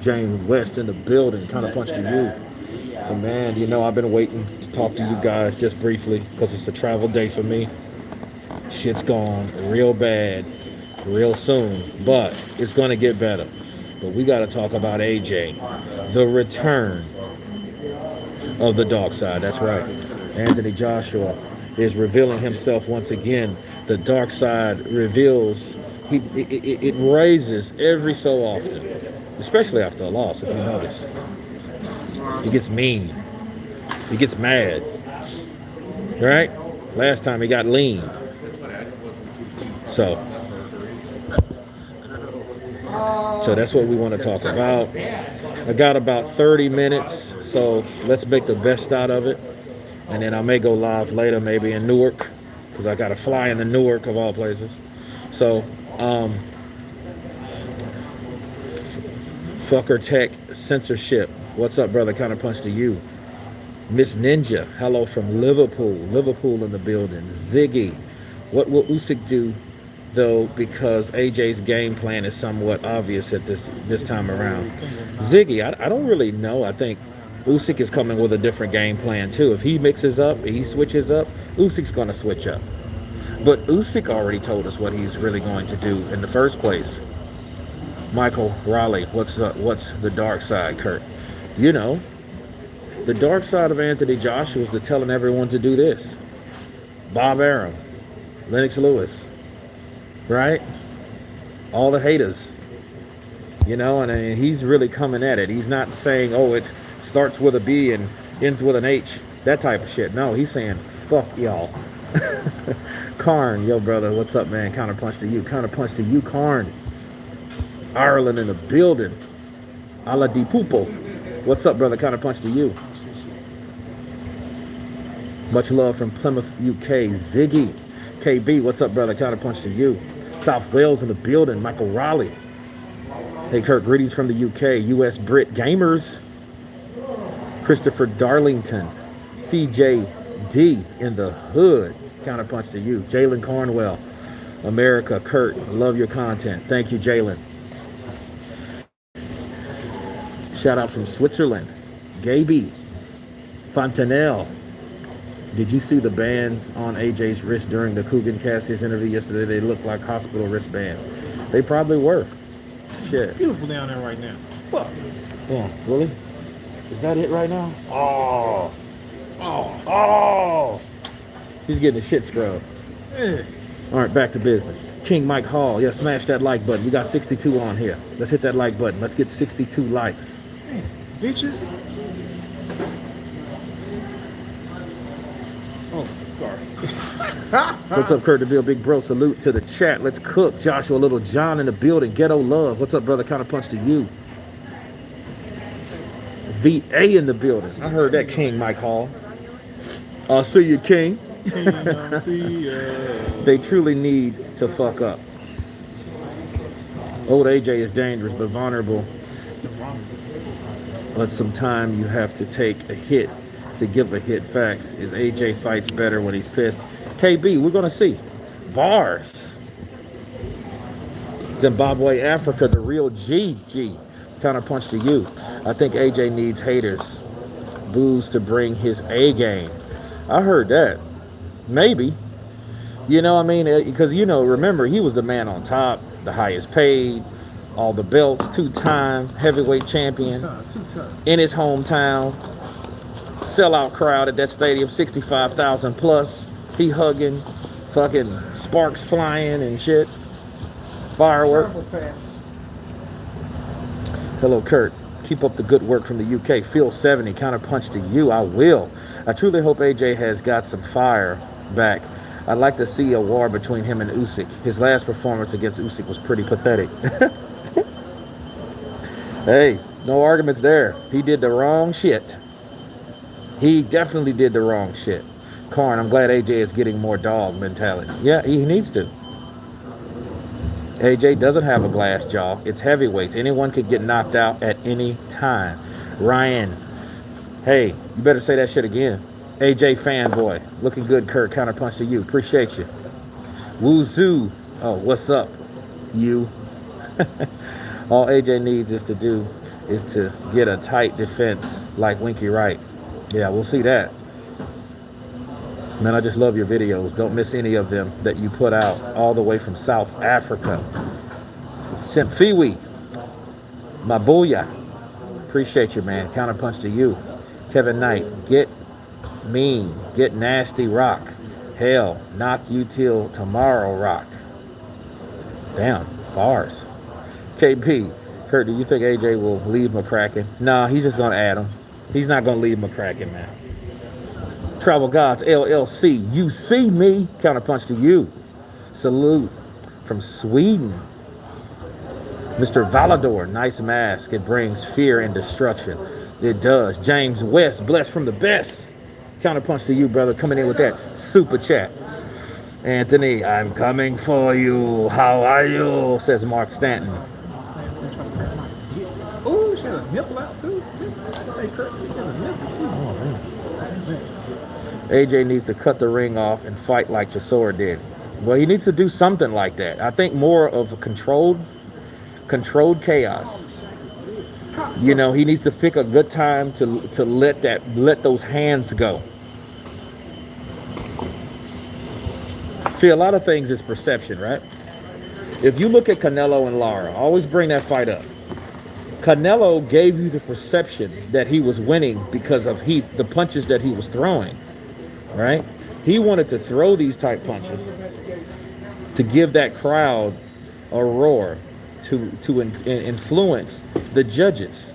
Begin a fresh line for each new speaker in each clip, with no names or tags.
James West in the building. Kind of punch to you. And man, you know, I've been waiting to talk to you guys just briefly because it's a travel day for me. Shit's gone real bad real soon, but it's going to get better. But we got to talk about AJ, the return of the dark side. That's right. Anthony Joshua is revealing himself once again. The dark side reveals, it raises every so often, especially after a loss, if you notice. He gets mean. He gets mad. Right? Last time he got lean. So that's what we want to talk about. I got about 30 minutes, so let's make the best out of it. And then I may go live later, maybe in Newark, because I got to fly into Newark of all places. So, Fucker Tech Censorship. What's up, brother? Kind of punch to you. Miss Ninja, hello from Liverpool. Liverpool in the building. Ziggy, what will Usyk do, though, because AJ's game plan is somewhat obvious at this time around? Ziggy, I don't really know. I think Usyk is coming with a different game plan, too. If he mixes up, he switches up, Usyk's going to switch up. But Usyk already told us what he's really going to do in the first place. Michael Raleigh, what's the dark side, Kurt? You know, the dark side of Anthony Joshua is telling everyone to do this. Bob Arum, Lennox Lewis, right? All the haters, you know, and he's really coming at it. He's not saying, oh, it starts with a B and ends with an H, that type of shit. No, he's saying, fuck y'all. Karn, yo, brother, what's up, man? Counterpunch to you. Counterpunch to you, Karn. Ireland in the building. Ala Di Pupo. What's up, brother? Counterpunch to you. Much love from Plymouth, UK. Ziggy. KB, what's up, brother? Counterpunch to you. South Wales in the building. Michael Raleigh. Hey, Kurt, greetings from the UK. US Brit Gamers. Christopher Darlington. CJD in the hood. Counterpunch to you. Jalen Cornwell. America. Kurt, love your content. Thank you, Jalen. Shout out from Switzerland. Gaby. Fontanelle. Did you see the bands on AJ's wrist during the Coogan Cassius interview yesterday? They looked like hospital wristbands. They probably were. Shit.
Beautiful down there right now. What?
Yeah, really? Is that it right now? Oh. He's getting the shit scrubbed.
Yeah.
All right, back to business. King Mike Hall. Yeah, smash that like button. We got 62 on here. Let's hit that like button. Let's get 62 likes.
Man, bitches. Oh, sorry.
What's up, Kurt DeVille? Big bro, salute to the chat. Let's cook. Joshua Little John in the building. Ghetto love. What's up, brother? Counterpunch to you. VA in the building. I heard that, King Mike Hall. I'll see you, King.
See ya.
They truly need to fuck up. Old AJ is dangerous but vulnerable. But sometimes you have to take a hit to give a hit. Facts. Is AJ fights better when he's pissed? KB, we're gonna see. Bars. Zimbabwe, Africa, the real GG. Counterpunch to you. I think AJ needs haters. Boos to bring his A game. I heard that. Maybe. You know, I mean, because, you know, remember, he was the man on top, the highest paid, all the belts, two-time heavyweight champion
Two-time.
in his hometown. Sellout crowd at that stadium, 65,000 plus. He hugging, fucking sparks flying and shit. Firework. Hello, Kurt. Keep up the good work from the UK. Phil 70, counterpunch to you. I will. I truly hope AJ has got some fire back. I'd like to see a war between him and Usyk. His last performance against Usyk was pretty pathetic. Hey, no arguments there. He did the wrong shit. He definitely did the wrong shit. Karn, I'm glad AJ is getting more dog mentality. Yeah, he needs to. AJ doesn't have a glass jaw. It's heavyweights. Anyone could get knocked out at any time. Ryan, hey, you better say that shit again. AJ fanboy. Looking good, Kurt. Counterpunch to you. Appreciate you. Woozoo. Oh, what's up, you? All AJ needs is to do is to get a tight defense like Winky Wright. Yeah, we'll see that. Man, I just love your videos. Don't miss any of them that you put out all the way from South Africa. Simfiwi, my booyah. Appreciate you, man. Counterpunch to you. Kevin Knight, get mean, get nasty, rock. Hell, knock you till tomorrow, rock. Damn, bars. KP, Kurt, do you think AJ will leave McCracken? Nah, he's just gonna add him. He's not gonna leave McCracken, man. Travel Gods, LLC, you see me. Counterpunch to you. Salute from Sweden. Mr. Valador, nice mask. It brings fear and destruction. It does. James West, blessed from the best. Counterpunch to you, brother, coming in with that super chat. Anthony, I'm coming for you. How are you? Says Mark Stanton.
Oh, she had a nipple out too. Hey, Kurt, she had a nipple too.
Oh, man. AJ needs to cut the ring off and fight like Chisora did. Well, he needs to do something like that. I think more of a controlled chaos. You know, he needs to pick a good time to let those hands go. See, a lot of things is perception, right? If you look at Canelo and Lara, I always bring that fight up. Canelo gave you the perception that he was winning because of the punches that he was throwing, right? He wanted to throw these type punches to give that crowd a roar, to influence the judges.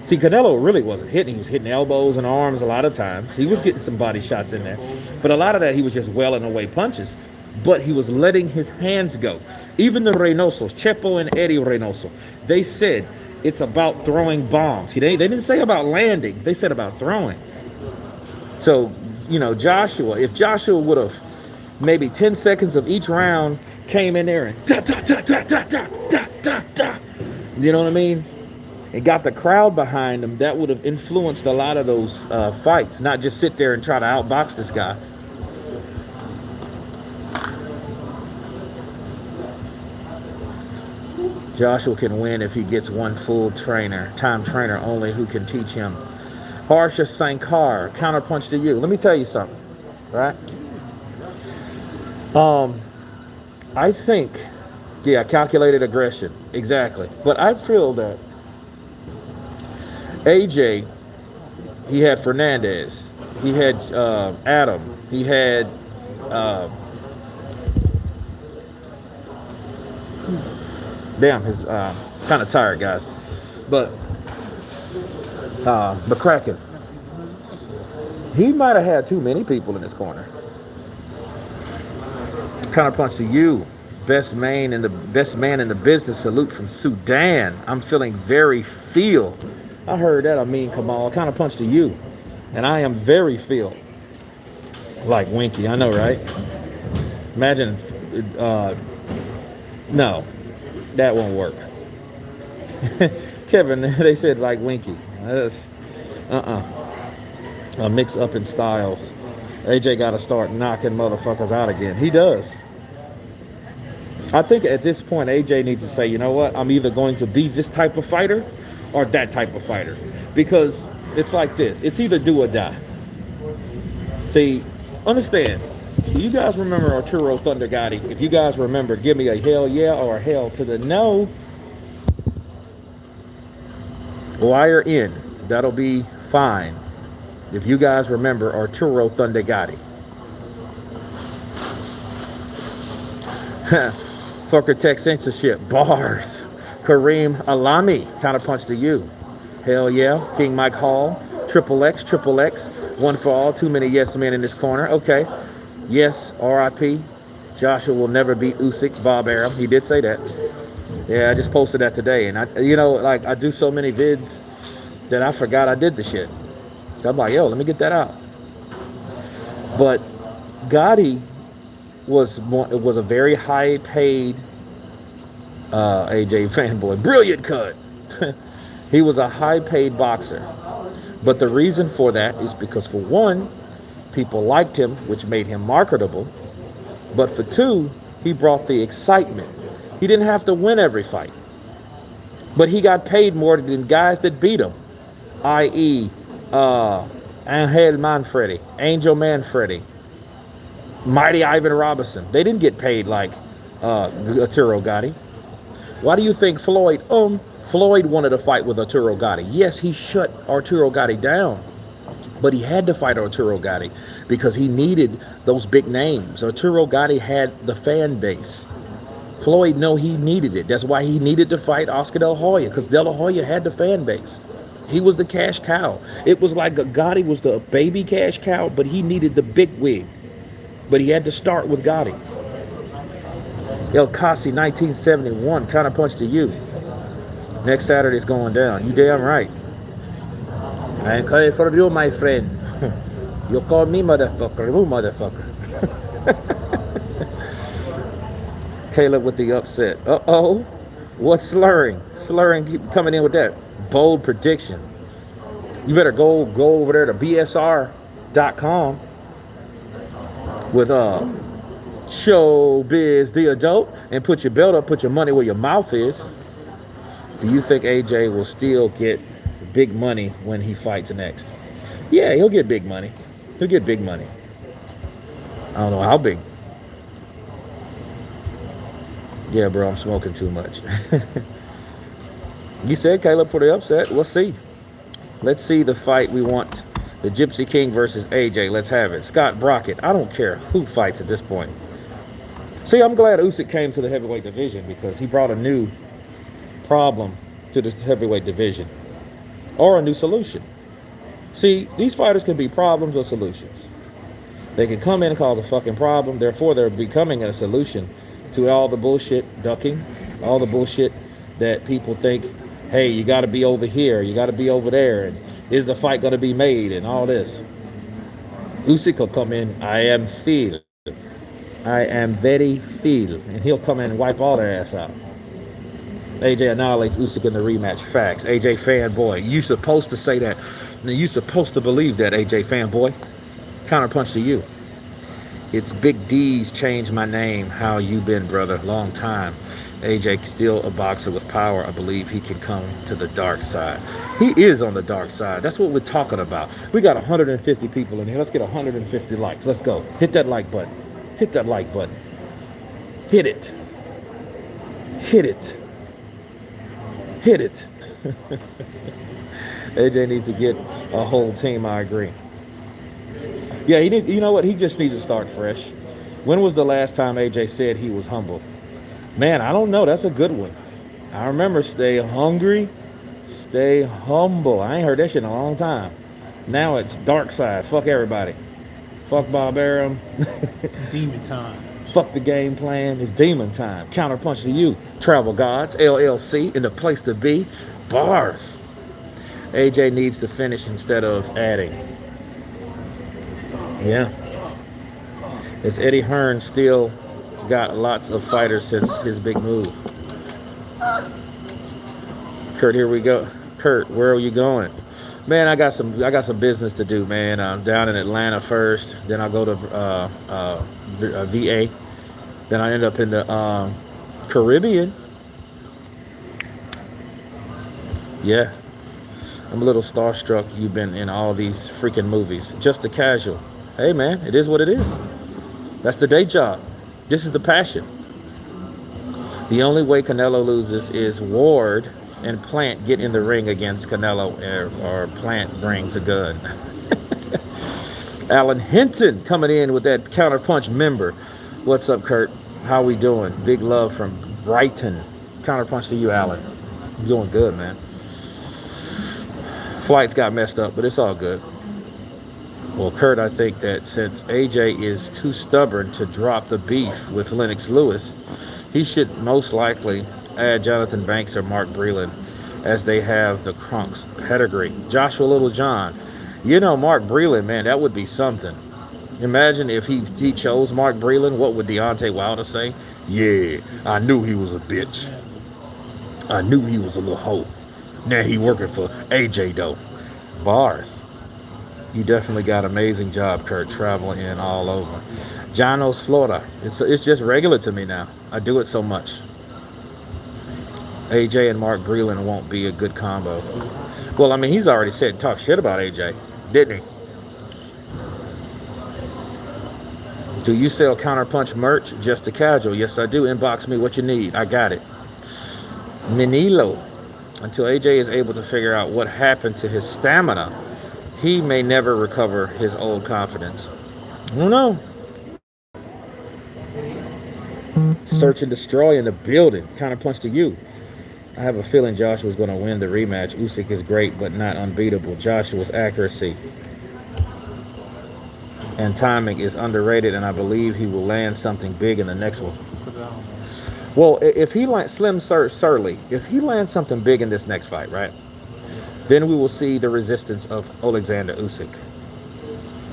See, Canelo really wasn't hitting. He was hitting elbows and arms a lot of times. He was getting some body shots in there. But a lot of that, he was just welling away punches. But he was letting his hands go. Even the Reynosos, Chepo and Eddie Reynoso, they said it's about throwing bombs. They didn't say about landing. They said about throwing. So, you know, Joshua, if Joshua would have maybe 10 seconds of each round came in there and da, da, da, da, da, da, da, da, da, you know what I mean? And got the crowd behind him, that would have influenced a lot of those fights, not just sit there and try to outbox this guy. Joshua can win if he gets one full time trainer only who can teach him. Harsha Sankar, counterpunch to you. Let me tell you something, right? I think, yeah, calculated aggression, exactly. But I feel that AJ, he had Fernandez, he had Adam, he had damn, his kind of tired, guys. But McCracken, he might have had too many people in his corner. Counterpunch to you, best man in the business. Salute from Sudan. I'm feeling very feel. I heard that. I mean, Kamal. Counterpunch to you, and I am very feel like Winky. I know, right? Imagine. No, that won't work. Kevin, they said like Winky. That's a mix up in styles. AJ got to start knocking motherfuckers out again. He does. I think at this point, AJ needs to say, you know what? I'm either going to be this type of fighter or that type of fighter. Because it's like this. It's either do or die. See, understand. You guys remember Arturo Thunder Gatti. If you guys remember, give me a hell yeah or a hell to the no. Wire in. That'll be fine. If you guys remember Arturo Thunder Gatti. Fucker tech censorship. Bars. Kareem Alami. Counterpunch to you. Hell yeah. King Mike Hall. Triple X. One for all. Too many yes men in this corner. Okay. Yes. RIP. Joshua will never beat Usyk. Bob Arum. He did say that. Yeah, I just posted that today. And I do so many vids that I forgot I did the shit. I'm like, yo, let me get that out. But Gatti was a very high paid AJ fanboy. Brilliant cut. He was a high paid boxer. But the reason for that is because, for one, people liked him, which made him marketable. But for two, he brought the excitement. He didn't have to win every fight. But he got paid more than guys that beat him, i.e., Angel Manfredi, Angel Manfredi, Mighty Ivan Robinson. They didn't get paid like Arturo Gatti. Why do you think Floyd wanted to fight with Arturo Gatti? Yes, he shut Arturo Gatti down, but he had to fight Arturo Gatti because he needed those big names. Arturo Gatti had the fan base. Floyd, no, he needed it. That's why he needed to fight Oscar De La Hoya, because De La Hoya had the fan base. He was the cash cow. It was like Gotti was the baby cash cow, but he needed the big wig. But he had to start with Gotti. El Kasi, 1971, counterpunch to you. Next Saturday's going down. You damn right. I ain't coming for you, my friend. You call me motherfucker. You motherfucker. Caleb with the upset. Uh-oh. What's slurring? Slurring keep coming in with that bold prediction. You better go over there to bsr.com with Showbiz the adult and put your belt up, put your money where your mouth is. Do you think AJ will still get big money when he fights next? Yeah, he'll get big money. He'll get big money. I don't know how big. Yeah, bro, I'm smoking too much. You said Caleb for the upset. We'll see. Let's see the fight we want. The Gypsy King versus AJ. Let's have it. Scott Brockett. I don't care who fights at this point. See, I'm glad Usyk came to the heavyweight division because he brought a new problem to the heavyweight division. Or a new solution. See, these fighters can be problems or solutions. They can come in and cause a fucking problem. Therefore, they're becoming a solution to all the bullshit ducking, all the bullshit that people think, hey, you got to be over here, you got to be over there, and is the fight going to be made, and all this. Usyk will come in, I am very feel, and he'll come in and wipe all their ass out. AJ annihilates Usyk in the rematch. Facts. AJ fanboy. You supposed to say that. You supposed to believe that, AJ fanboy. Counterpunch to you. It's Big D's changed my name. How you been, brother? Long time. AJ still a boxer with power. I believe he can come to the dark side. He is on the dark side. That's what we're talking about. We got 150 people in here. Let's get 150 likes. Let's go. Hit that like button. Hit that like button. Hit it. Hit it. Hit it. AJ needs to get a whole team. I agree. Yeah, you know what? He just needs to start fresh. When was the last time AJ said he was humble? Man, I don't know. That's a good one. I remember stay hungry, stay humble. I ain't heard that shit in a long time. Now it's Darkside. Fuck everybody. Fuck Bob Arum.
Demon time.
Fuck the game plan. It's demon time. Counterpunch to you. Travel Gods, LLC, in the place to be. Bars. AJ needs to finish instead of adding. Yeah. Is Eddie Hearn still got lots of fighters since his big move? Kurt, here we go. Kurt, where are you going? Man, I got some business to do, man. I'm down in Atlanta first, then I'll go to VA, then I end up in the Caribbean. Yeah, I'm a little starstruck. You've been in all these freaking movies. Just a casual. Hey, man, it is what it is. That's the day job. This is the passion. The only way Canelo loses is Ward and Plant get in the ring against Canelo, or Plant brings a gun. Alan Hinton coming in with that counterpunch member. What's up, Kurt? How we doing? Big love from Brighton. Counterpunch to you, Alan. You're doing good, man. Flights got messed up, but it's all good. Well, Kurt, I think that since AJ is too stubborn to drop the beef with Lennox Lewis, he should most likely add Jonathan Banks or Mark Breland, as they have the Crunk's pedigree. Joshua Littlejohn. You know, Mark Breland, man, that would be something. Imagine if he chose Mark Breland. What would Deontay Wilder say? Yeah, I knew he was a bitch. I knew he was a little hoe. Now he working for AJ, though. Bars. You definitely got an amazing job, Kurt, traveling in all over. Janos, Florida. It's just regular to me now. I do it so much. AJ and Mark Breland won't be a good combo. Well, I mean, he's already said talk shit about AJ, didn't he? Do you sell Counterpunch merch? Just a casual. Yes, I do. Inbox me what you need. I got it. Minilo. Until AJ is able to figure out what happened to his stamina, he may never recover his old confidence. I don't know. Search and destroy in the building. Counterpunch to you. I have a feeling Joshua's going to win the rematch. Usyk is great, but not unbeatable. Joshua's accuracy and timing is underrated, and I believe he will land something big in the next one. Well, if he lands Slim Surly, if he lands something big in this next fight, right, then we will see the resistance of Alexander Usyk.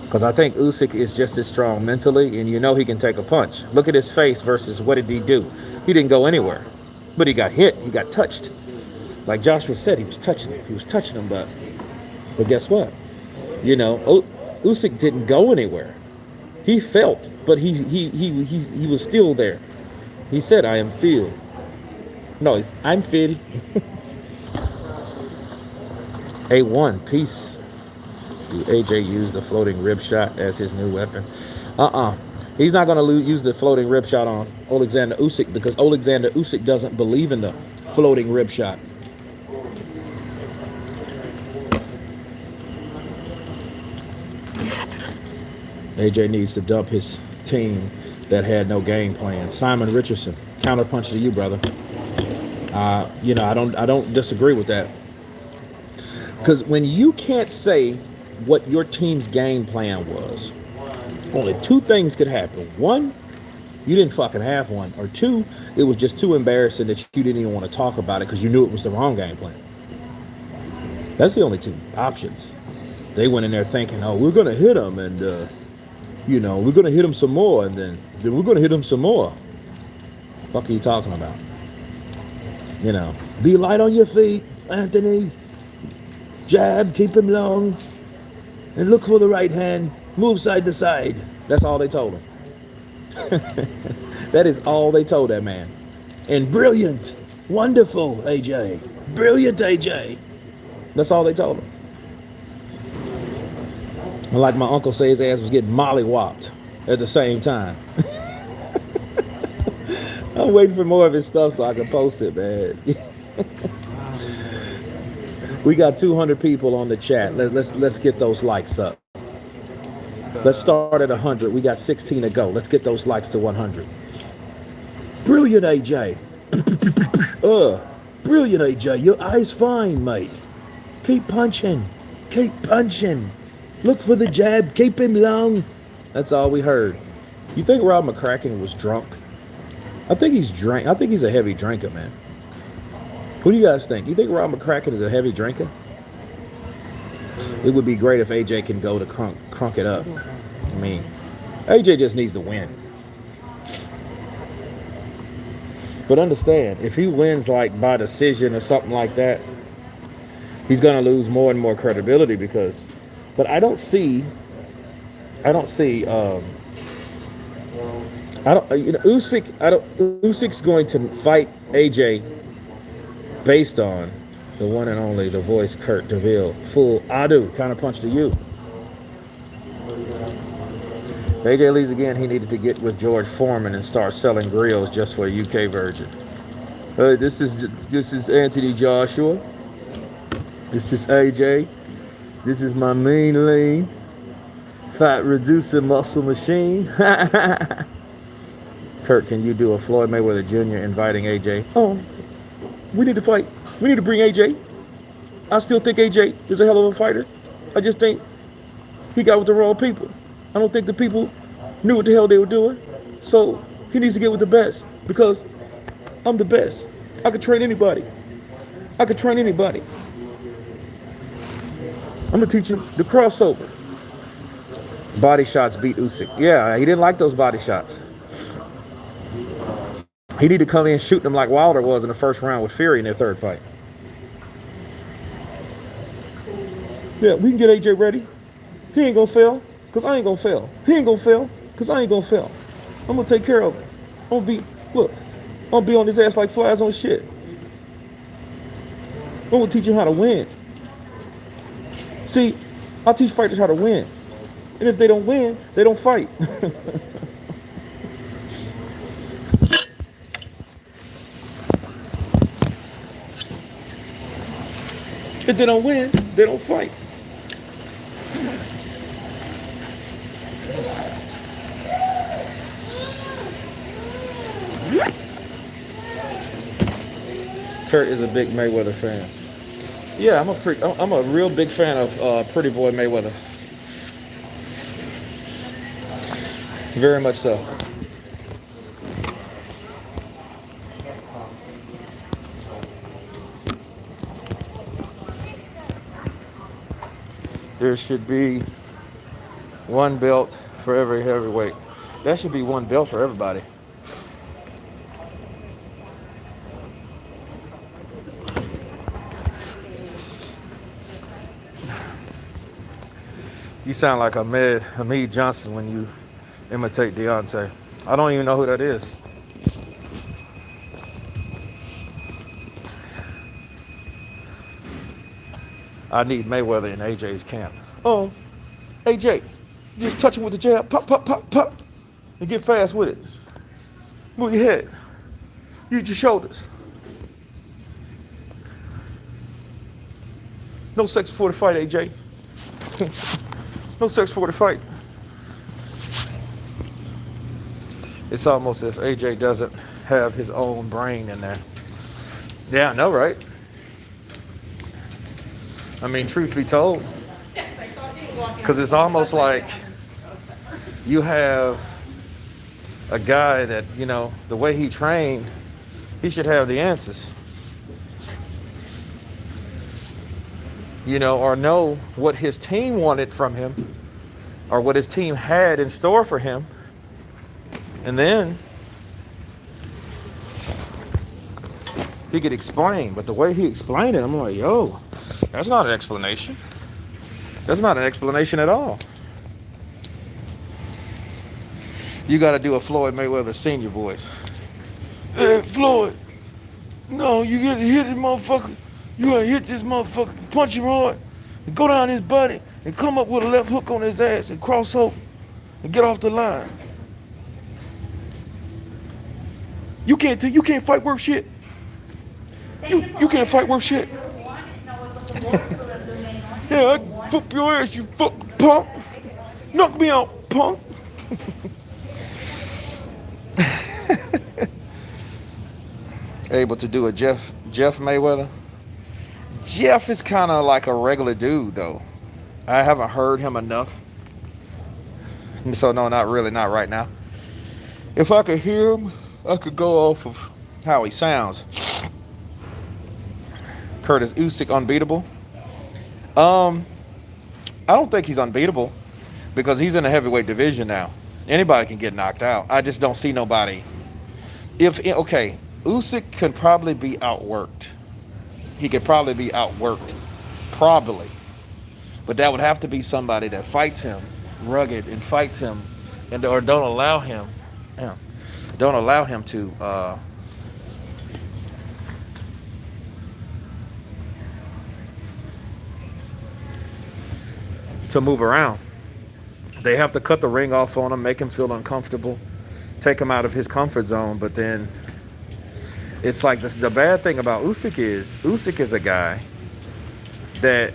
Because I think Usyk is just as strong mentally, and you know he can take a punch. Look at his face versus what did he do? He didn't go anywhere, but he got hit. He got touched. Like Joshua said, he was touching him. He was touching him, but guess what? You know, Usyk didn't go anywhere. He felt, but he was still there. He said, I am feel. No, I'm feel. A1, peace. Do AJ use the floating rib shot as his new weapon? He's not going to use the floating rib shot on Alexander Usyk because Alexander Usyk doesn't believe in the floating rib shot. AJ needs to dump his team that had no game plan. Simon Richardson, counterpunch to you, brother. You know, I don't disagree with that. Because when you can't say what your team's game plan was, only two things could happen. One, you didn't fucking have one. Or two, it was just too embarrassing that you didn't even want to talk about it because you knew it was the wrong game plan. That's the only two options. They went in there thinking, oh, we're going to hit him and, you know, we're going to hit him some more and then we're going to hit him some more. What the fuck are you talking about? You know, be light on your feet, Anthony. Jab, keep him long. And look for the right hand. Move side to side. That's all they told him. That is all they told that man. And brilliant. Wonderful, AJ. Brilliant, AJ. That's all they told him. And like my uncle said, his ass was getting mollywopped at the same time. I'm waiting for more of his stuff so I can post it, man. We got 200 people on the chat. Let's get those likes up. Let's start at 100. We got 16 to go. Let's get those likes to 100. Brilliant, AJ. Brilliant, AJ. Your eye's fine, mate. Keep punching. Keep punching. Look for the jab. Keep him long. That's all we heard. You think Rob McCracken was drunk? I think he's drink. I think he's a heavy drinker, man. Who do you guys think? You think Rob McCracken is a heavy drinker? It would be great if AJ can go to crunk it up. I mean, AJ just needs to win. But understand, if he wins like by decision or something like that, he's going to lose more and more credibility because. But I don't see. Usyk's going to fight AJ based on the one and only, the voice Kurt DeVille. Full Adu, counterpunch to you. If AJ leaves again, he needed to get with George Foreman and start selling grills just for a UK version. This is Anthony Joshua. This is AJ. This is my main lane. Fat reducer muscle machine. Kurt, can you do a Floyd Mayweather Jr. inviting AJ? Oh, we need to fight. We need to bring AJ. I still think AJ is a hell of a fighter. I just think he got with the wrong people. I don't think the people knew what the hell they were doing. So he needs to get with the best because I'm the best. I could train anybody. I could train anybody. I'm going to teach him the crossover. Body shots beat Usyk. Yeah, he didn't like those body shots. He needed to come in and shoot them like Wilder was in the first round with Fury in their third fight. Yeah, we can get AJ ready. He ain't going to fail because I ain't going to fail. He ain't going to fail because I ain't going to fail. I'm going to take care of him. I'm going to be on his ass like flies on shit. I'm gonna teach him how to win. See, I teach fighters how to win. And if they don't win, they don't fight. If they don't win, they don't fight. Kurt is a big Mayweather fan. Yeah, I'm a real big fan of Pretty Boy Mayweather. Very much so. There should be one belt for every heavyweight. That should be one belt for everybody. You sound like Hamid Johnson when you imitate Deontay. I don't even know who that is. I need Mayweather in AJ's camp. Oh, AJ, just touch him with the jab, pop, pop, pop, pop, and get fast with it. Move your head. Use your shoulders. No sex before the fight, AJ. No sex before the fight. It's almost as if AJ doesn't have his own brain in there. Yeah, I know, right? I mean, truth be told, because it's almost like you have a guy that, you know, the way he trained, he should have the answers. You know, or know what his team wanted from him, or what his team had in store for him. And then he could explain, but the way he explained it, I'm like, yo, that's not an explanation. That's not an explanation at all. You got to do a Floyd Mayweather Sr. voice. Hey, Floyd. No, you got to hit this motherfucker. You got to hit this motherfucker, punch him hard, and go down his body, and come up with a left hook on his ass, and cross hook, and get off the line. You can't fight worth shit. You can't fight worth shit. Yeah, I whoop your ass, you fucking punk. Knock me out, punk. Able to do a Jeff Mayweather. Jeff is kind of like a regular dude, though. I haven't heard him enough. So no, not really, not right now. If I could hear him, I could go off of how he sounds. Curtis Usyk unbeatable. I don't think he's unbeatable because he's in the heavyweight division now. Anybody can get knocked out. I just don't see nobody. Usyk could probably be outworked. He could probably be outworked, probably. But that would have to be somebody that fights him, rugged, and fights him, or don't allow him to move around. They have to cut the ring off on him, make him feel uncomfortable, take him out of his comfort zone. But then it's like this. The bad thing about Usyk is a guy that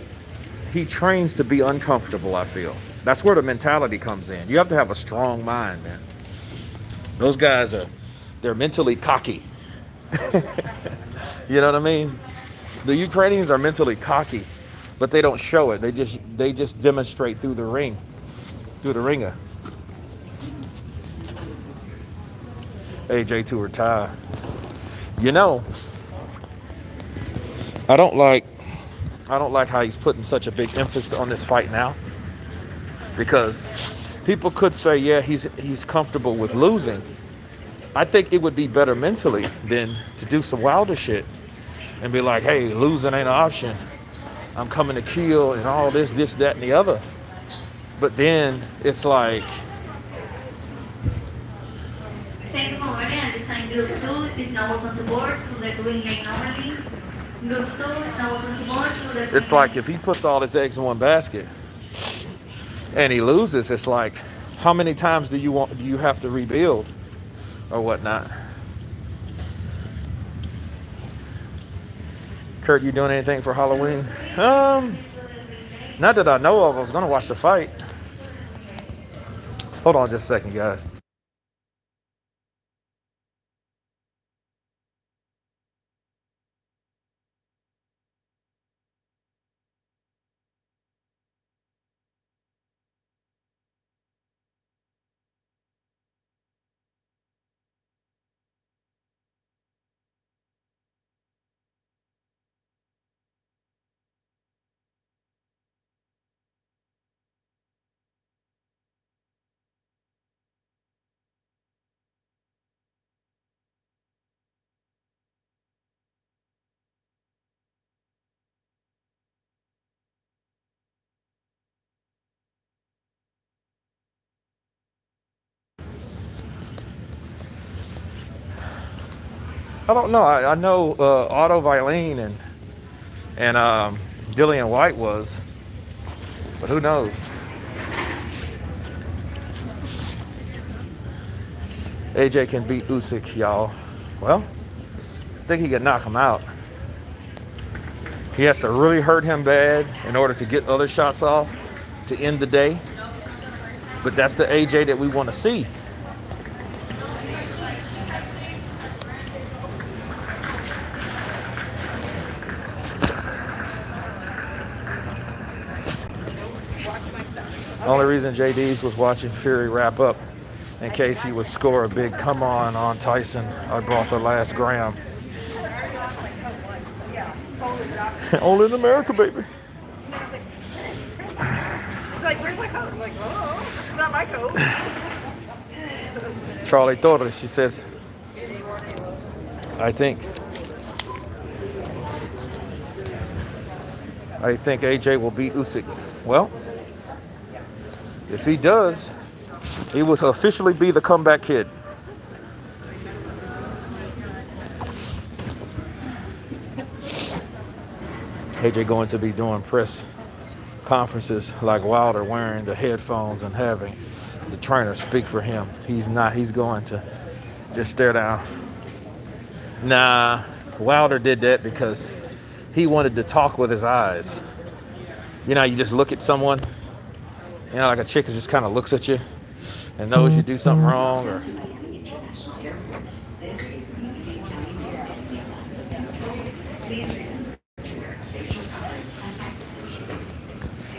he trains to be uncomfortable. I feel that's where the mentality comes in. You have to have a strong mind, man. Those guys they're mentally cocky. You know what I mean? The Ukrainians are mentally cocky, but they don't show it. They just demonstrate through the ringer. AJ to retire. You know, I don't like how he's putting such a big emphasis on this fight now, because people could say, yeah, he's comfortable with losing. I think it would be better mentally than to do some wilder shit and be like, hey, losing ain't an option. I'm coming to kill and all this, that, and the other. But then it's like, It's like if he puts all his eggs in one basket and he loses, it's like, how many times do you have to rebuild or whatnot? Kurt, you doing anything for Halloween? Not that I know of. I was gonna watch the fight. Hold on just a second, guys. I don't know. I know Otto Vilene and Dillian White was, but who knows? AJ can beat Usyk, y'all. Well, I think he can knock him out. He has to really hurt him bad in order to get other shots off to end the day. But that's the AJ that we want to see. Only reason JD's was watching Fury wrap up in case he would score a big come on Tyson. I brought the last gram. Only in America, baby.
She's like, where's my coat? I'm like, oh, it's not my coat.
Charlie Torres, she says, I think AJ will beat Usyk. Well, if he does, he will officially be the comeback kid. AJ going to be doing press conferences like Wilder, wearing the headphones and having the trainer speak for him. He's going to just stare down. Nah, Wilder did that because he wanted to talk with his eyes. You know, you just look at someone, you know, like a chick just kind of looks at you and knows you do something wrong, or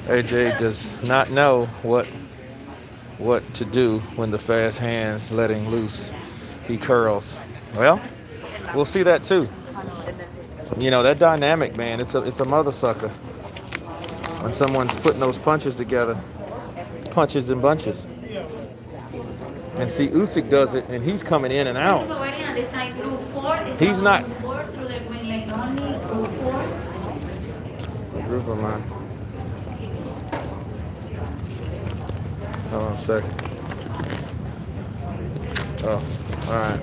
AJ does not know what to do when the fast hands letting loose. He curls. Well, we'll see that too. You know, that dynamic, man, it's a mother sucker. When someone's putting those punches together, punches and bunches. And see, Usyk does it, and he's coming in and out. He's not. Group of mine. Hold on a second. Oh, all right.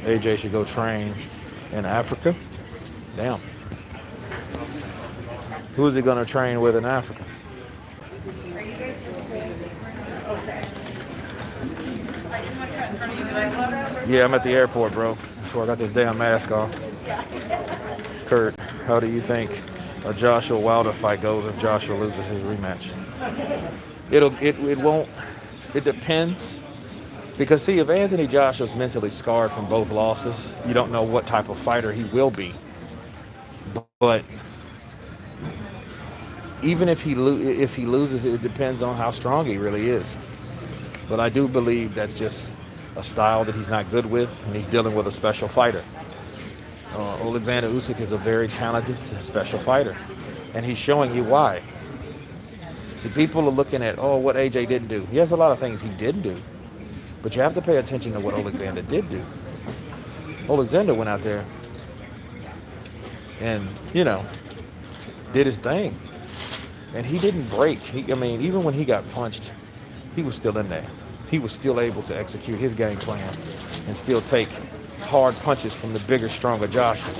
AJ should go train in Africa. Damn. Who's he gonna train with in Africa? Yeah, I'm at the airport, bro. So I got this damn mask on. Kurt, how do you think a Joshua Wilder fight goes if Joshua loses his rematch? It won't. It depends. Because see, if Anthony Joshua's mentally scarred from both losses, you don't know what type of fighter he will be. But even if he loses, it depends on how strong he really is. But I do believe that's just a style that he's not good with, and he's dealing with a special fighter. Alexander Usyk is a very talented, special fighter, and he's showing you why. See, people are looking at, what AJ didn't do. He has a lot of things he didn't do. But you have to pay attention to what Alexander did do. Alexander went out there and, did his thing. And he didn't break. I mean, even when he got punched, he was still in there. He was still able to execute his game plan and still take hard punches from the bigger, stronger Joshua.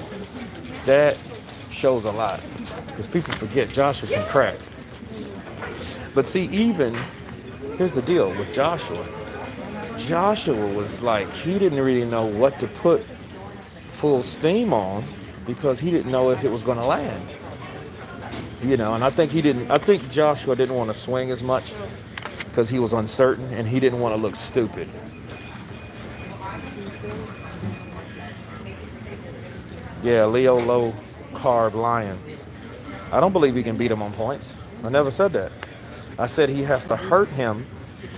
That shows a lot because people forget Joshua can crack. But see, even here's the deal with Joshua. Joshua was like, he didn't really know what to put full steam on because he didn't know if it was going to land. And I think Joshua didn't want to swing as much because he was uncertain and he didn't want to look stupid. Yeah, Leo low carb lion. I don't believe he can beat him on points. I never said that. I said he has to hurt him,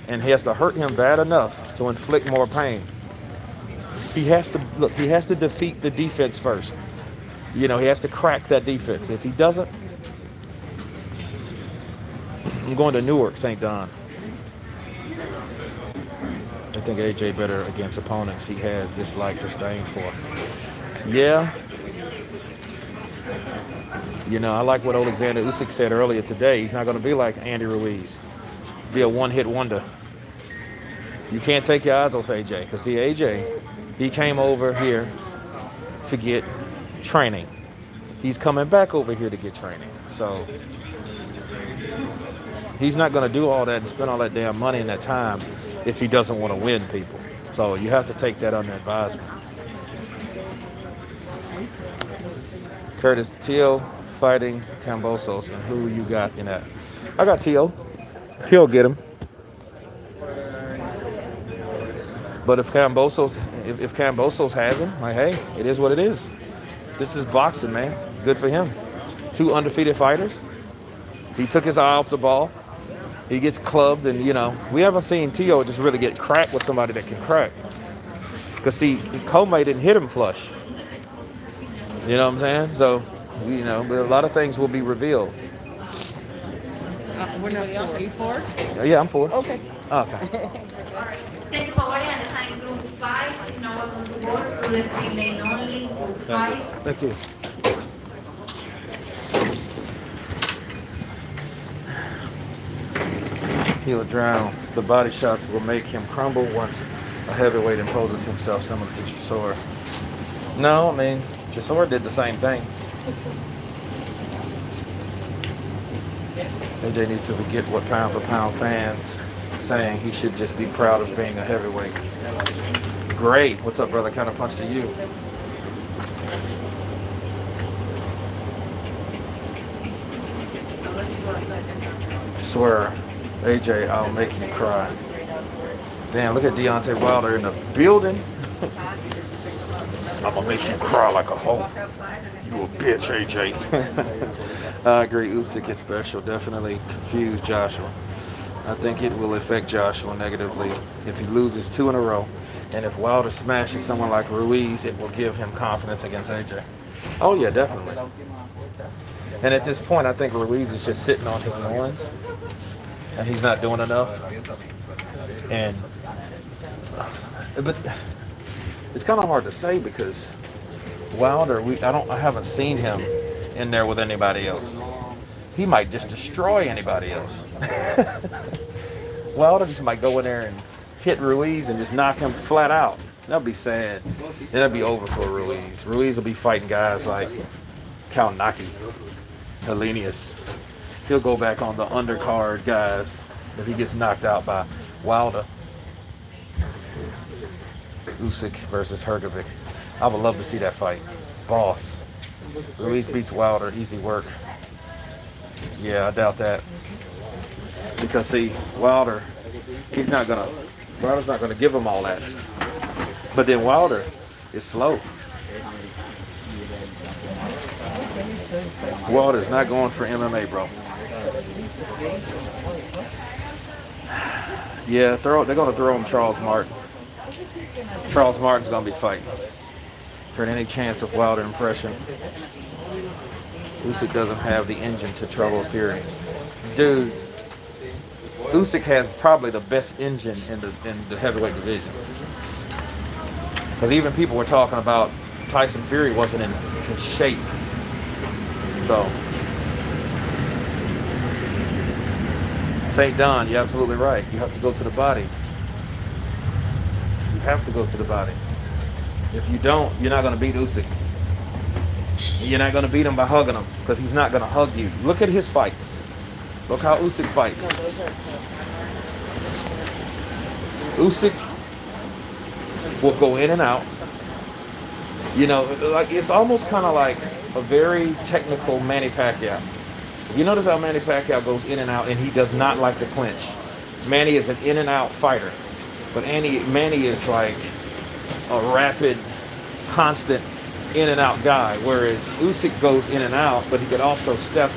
and he has to hurt him bad enough to inflict more pain. He has to defeat the defense first. He has to crack that defense. If he doesn't, I'm going to Newark, St. Don. I think AJ better against opponents he has dislike, disdain for. Yeah. I like what Alexander Usyk said earlier today. He's not going to be like Andy Ruiz. Be a one-hit wonder. You can't take your eyes off AJ. Because see, AJ, he came over here to get training. He's coming back over here to get training. So he's not going to do all that and spend all that damn money and that time if he doesn't want to win people. So you have to take that under advisement. Curtis Teal fighting Kambosos, and who you got in that? I got Teal. Teal get him. But if Kambosos has him, like, hey, it is what it is. This is boxing, man. Good for him. 2 undefeated fighters. He took his eye off the ball. He gets clubbed, and we haven't seen Teal just really get cracked with somebody that can crack. Because see, Comey didn't hit him flush. You know what I'm saying? So, but a lot of things will be revealed.
We're not for. Are you for?
Yeah, I'm for.
Okay.
Okay.
Thank you for watching and assigning group 5. Now we're going to work for the 3-lane only, group 5.
Thank you. He'll drown. The body shots will make him crumble once a heavyweight imposes himself, similar to Chisora. No, I mean, Chisora did the same thing. AJ needs to forget what pound for pound fans saying he should just be proud of being a heavyweight. Great. What's up, brother? Kind of punch to you. Swear, AJ, I'll make you cry. Damn, look at Deontay Wilder in the building. I'm gonna make you cry like a hoe. You a bitch, AJ. I agree. Usyk is special. Definitely confused Joshua. I think it will affect Joshua negatively if he loses 2 in a row. And if Wilder smashes someone like Ruiz, it will give him confidence against AJ. Oh, yeah, definitely. And at this point, I think Ruiz is just sitting on his loins. And he's not doing enough. But it's kind of hard to say because Wilder, I haven't seen him in there with anybody else. He might just destroy anybody else. Wilder just might go in there and hit Ruiz and just knock him flat out. That'll be sad. That'll be over for Ruiz. Ruiz will be fighting guys like Kalnaki, Helenius. He'll go back on the undercard guys if he gets knocked out by Wilder. Usyk versus Hrgovic. I would love to see that fight. Boss. Ruiz beats Wilder. Easy work. Yeah, I doubt that. Because see, Wilder's not gonna give him all that. But then Wilder is slow. Wilder's not going for MMA, bro. Yeah, they're gonna throw him Charles Martin. Charles Martin's gonna be fighting for any chance of Wilder impression. Usyk doesn't have the engine to trouble Fury. Dude, Usyk has probably the best engine in the heavyweight division. Because even people were talking about Tyson Fury wasn't in shape. So St. Don, you're absolutely right. You have to go to the body. You have to go to the body. If you don't, you're not going to beat Usyk. You're not going to beat him by hugging him because he's not going to hug you. Look at his fights. Look how Usyk fights. Usyk will go in and out. You know, like it's almost kind of like a very technical Manny Pacquiao. You notice how Manny Pacquiao goes in and out, and he does not like to clinch. Manny is an in and out fighter, but Manny is like a rapid, constant in and out guy, whereas Usyk goes in and out, but he could also step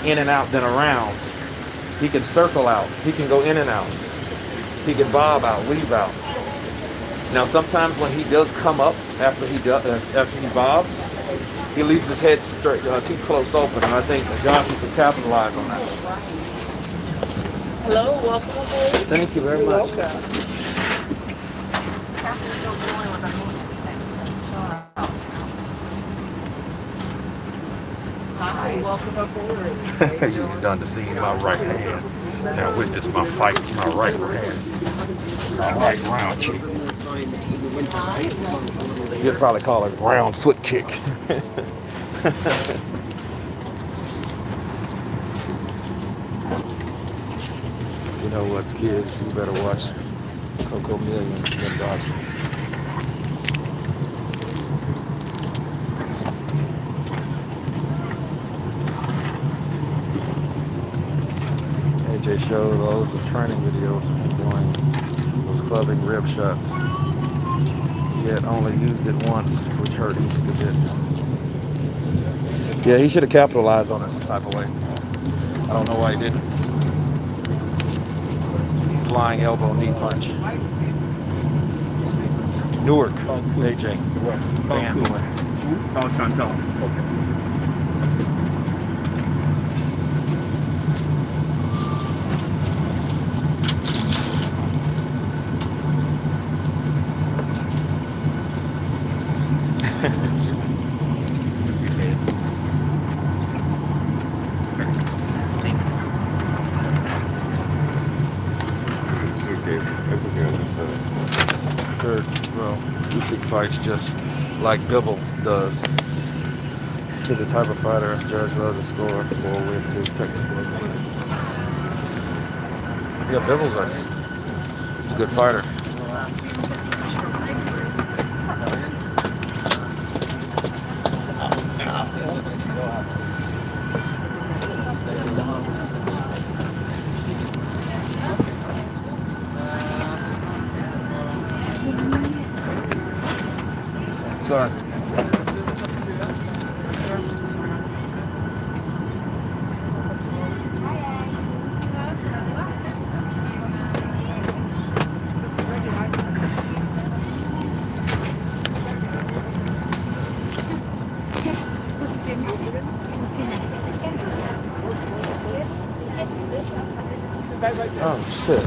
in and out then around. He can circle out. He can go in and out. He can bob out, weave out. Now sometimes when he does come up after he bobs, he leaves his head straight, too close open, and I think Johnson could capitalize on that.
Hello, welcome aboard.
Thank you very much.
Hi, welcome aboard.
You're done to see my right hand. Now witness my fight with my right hand. My right round kick. You'd probably call it round foot kick. You know what, kids? You better watch Coco Million and Darkside. AJ showed loads of training videos of him doing those clubbing rib shots. Yet only used it once, which hurt Usyk a bit. Yeah, he should have capitalized on it some type of way. I don't know why he didn't. Flying elbow, knee punch. Newark, AJ. Fan boy.
Oh, Chantal. Okay.
Third, well, Usyk fights just like Bibble does. He's the type of fighter a judge loves to score more with his technical ability. Yeah, Bibble's a good fighter. Sorry. Oh shit.